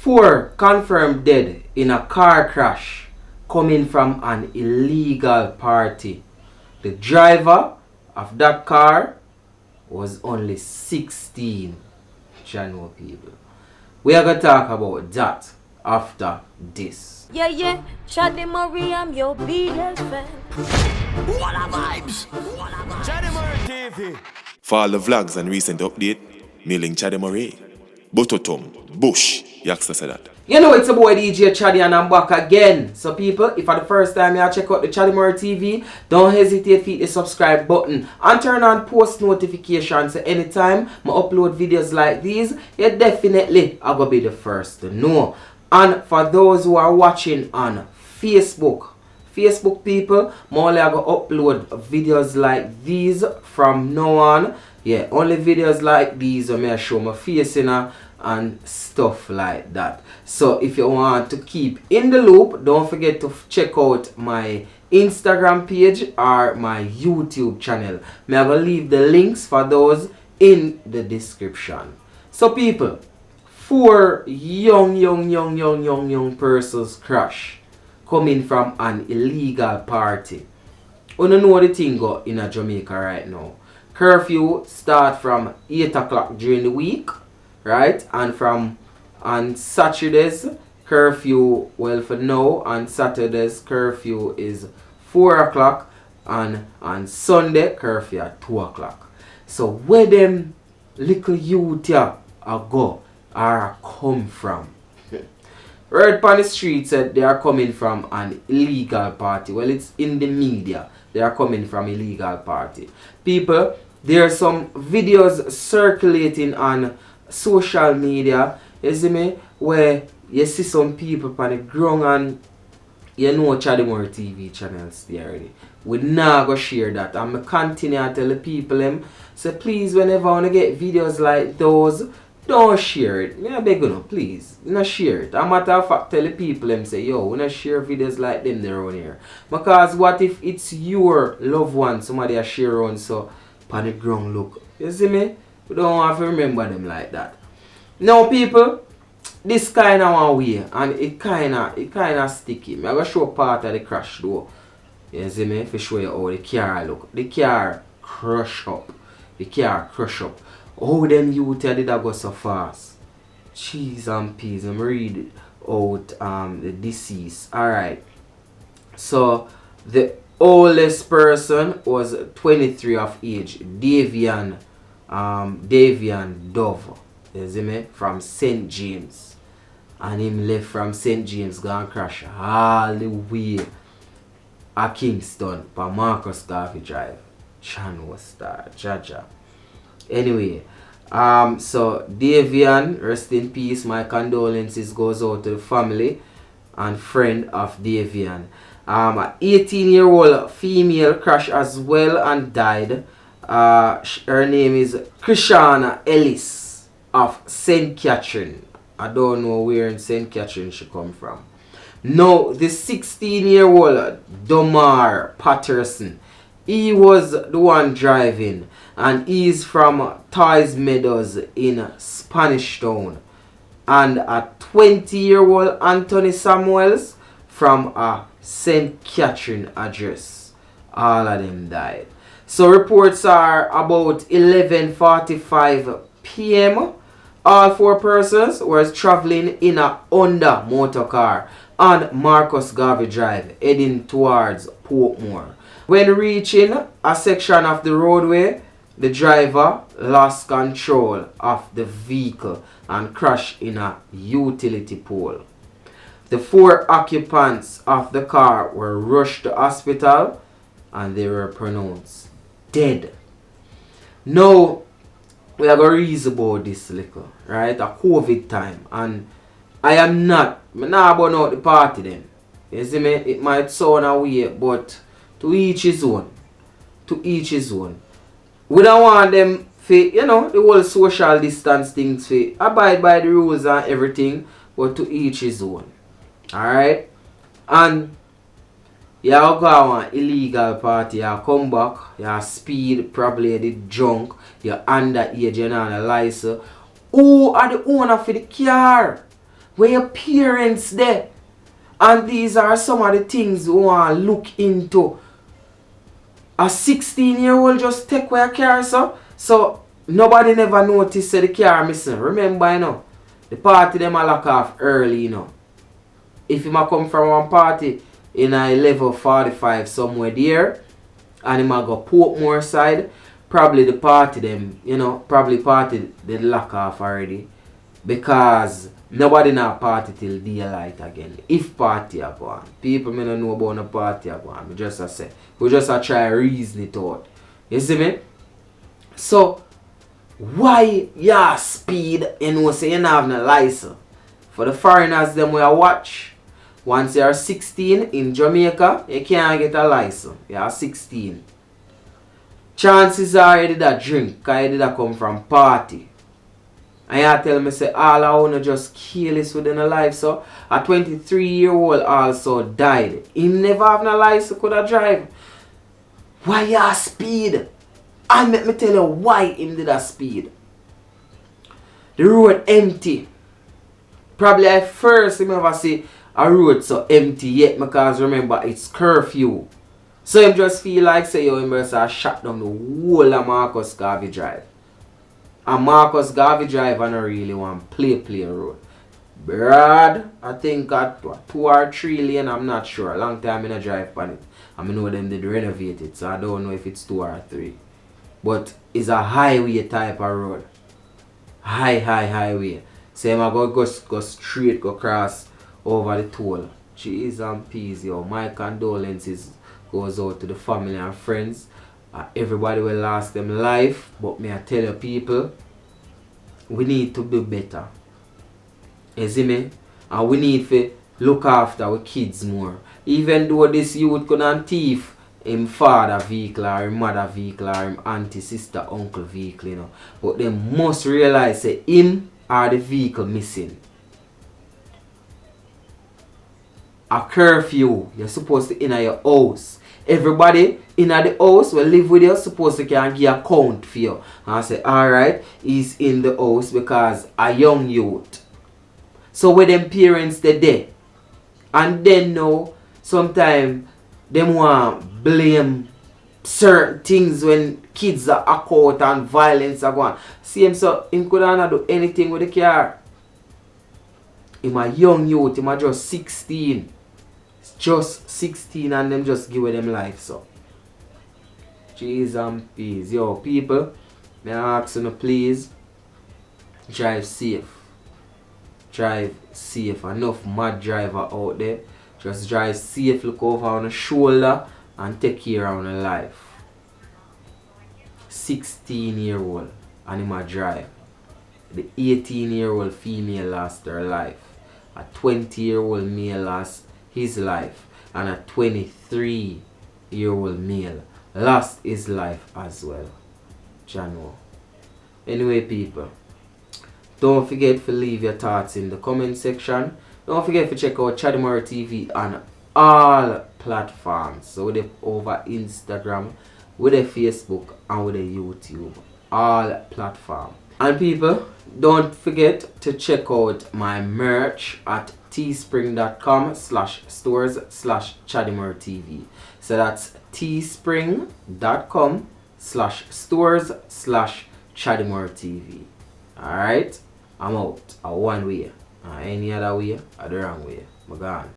4 confirmed dead in a car crash coming from an illegal party. The driver of that car was only 16. Channel people. We are going to talk about that after this. Yeah, Chaddy Marie, I'm your biggest fan. What a vibes! Chaddy Marie TV. For all the vlogs and recent update, mailing Chaddy Marie. Bototom, Bush, Yaksta said that. You know it's a boy DJ Chaddy and I'm back again. So people, if for the first time you check out the Chaddy Marie TV, don't hesitate to hit the subscribe button and turn on post notifications. So anytime I upload videos like these, you definitely are going to be the first to know. And for those who are watching on Facebook people, I'm only going to upload videos like these from now on. Yeah, only videos like these where I show my face and stuff like that. So if you want to keep in the loop, don't forget to check out my Instagram page or my YouTube channel. I will leave the links for those in the description. So people, 4 young persons crash coming from an illegal party. You know the thing go in Jamaica right now. Curfew start from 8 o'clock during the week, right? And from on Saturdays, curfew, well for now, on Saturdays, curfew is 4 o'clock. And on Sunday, curfew at 2 o'clock. So where them little youth here are go or come from? Word on the street said they are coming from an illegal party. Well, it's in the media. They are coming from illegal party. People, there are some videos circulating on social media, you see me, where you see some people on the ground and you know Chaddy Marie TV channels there already. We not go share that. I'm going to continue to tell the people them, so please whenever I want to get videos like those, don't share it. I beg you, please. Don't share it. As a matter of fact, tell the people them say, yo, we don't share videos like them around here. Because what if it's your loved one, somebody a share on so on the ground look. You see me? We don't have to remember them like that. Now people, this kind of one way and it kinda sticky. I'm gonna show part of the crash though. You see me? For show you how the car look. The car crush up. How them youth did that go so fast? Cheese and peas. I'm read out the deceased. Alright. So the oldest person was 23 of age. Davian Dove. You see me? From St. James. And him left from St. James gone crash all the way at Kingston for Marcus Garvey Drive. Chan was star. Jaja. Anyway, so Davian, rest in peace. My condolences goes out to the family and friend of Davian. An 18-year-old female crashed as well and died. Her name is Krishana Ellis of St. Catherine. I don't know where in St. Catherine she come from. Now, the 16-year-old Domar Patterson, he was the one driving, and he's from Toys Meadows in Spanish Town. And a 20-year-old Anthony Samuels from a St. Catherine address. All of them died. So reports are about 11:45 p.m. All 4 persons were traveling in a Honda motor car on Marcus Garvey Drive heading towards Portmore. When reaching a section of the roadway, the driver lost control of the vehicle and crashed in a utility pole. The 4 occupants of the car were rushed to hospital and they were pronounced dead. Now, we are going to reason about this little, right? A COVID time. And I'm not burn out the party then. You see me? It might sound a way, but to each his own. To each his own. We don't want them for, the whole social distance things for abide by the rules and everything, but to each his own. Alright? And you go on an illegal party, you come back, you speed, probably the drunk, you're underage, you're not a license. Who are the owner for the car? Where your parents there. And these are some of the things we want to look into. A 16-year-old just take away a car, so nobody never noticed the car missing. Remember, you know, the party them a lock off early, you know. If you come from one party in a level 45 somewhere there, and him a go Portmore side, probably the party them, you know, probably party they lock off already. Because nobody now party till daylight again. If party are going. People may not know about no party are going. We just a say. We just a try reason it out. You see me? So why ya speed, you know, say you don't have no license? For the foreigners them we watch. Once you are 16 in Jamaica, you can't get a license. You are 16. Chances are you did a drink, because you did a come from party. And you tell me say all I wanna just careless within a life. So a 23-year-old also died. He never have no license could have drive. Why you speed? And let me tell you why him did a speed. The road empty. Probably at first him ever see a road so empty yet, because remember it's curfew. So him just feel like say yo him just a shut down the whole of Marcus Garvey Drive. And Marcus Garvey Drive and I really want play road. Brad, I think at 2 or 3 lane, I'm not sure. A long time in a drive on it. I know them did renovate it, so I don't know if it's 2 or 3. But it's a highway type of road. Highway. So I'm going to go straight, go cross over the toll. Jeez and peas, yo. My condolences goes out to the family and friends. Everybody will lost them life, but me I tell you people, we need to do better. You see me? And we need to look after our kids more. Even though this youth couldn't thief him father vehicle or him mother vehicle or him auntie, sister, uncle vehicle, you know. But they must realize that him or the vehicle missing. A curfew, you're supposed to enter your house. Everybody in the house will live with you, supposed to can give a count for you. And I say, alright, he's in the house because a young youth. So when them parents they there. And then now, sometimes them want blame certain things when kids are out and violence are going. See him so him could not do anything with the car. Him a young youth, him a just 16. Just 16 and them just give them life so. Jeez and peas. Yo people, may I ask you please drive safe. Drive safe. Enough mad driver out there. Just drive safe, look over on the shoulder and take care of your life. 16-year-old and him a drive. The 18-year-old female lost her life. A 20-year-old male lost his life. And a 23-year-old male lost his life as well. Jano. Anyway people, don't forget to leave your thoughts in the comment section. Don't forget to check out Chaddy TV on all platforms. So with it over Instagram, with the Facebook and with the YouTube. All platforms. And people, don't forget to check out my merch at teespring.com/stores/ChaddyTV. So that's teespring.com/stores/ChaddyTV. Alright? I'm out. A one way. Any other way, a the wrong way. I'm gone.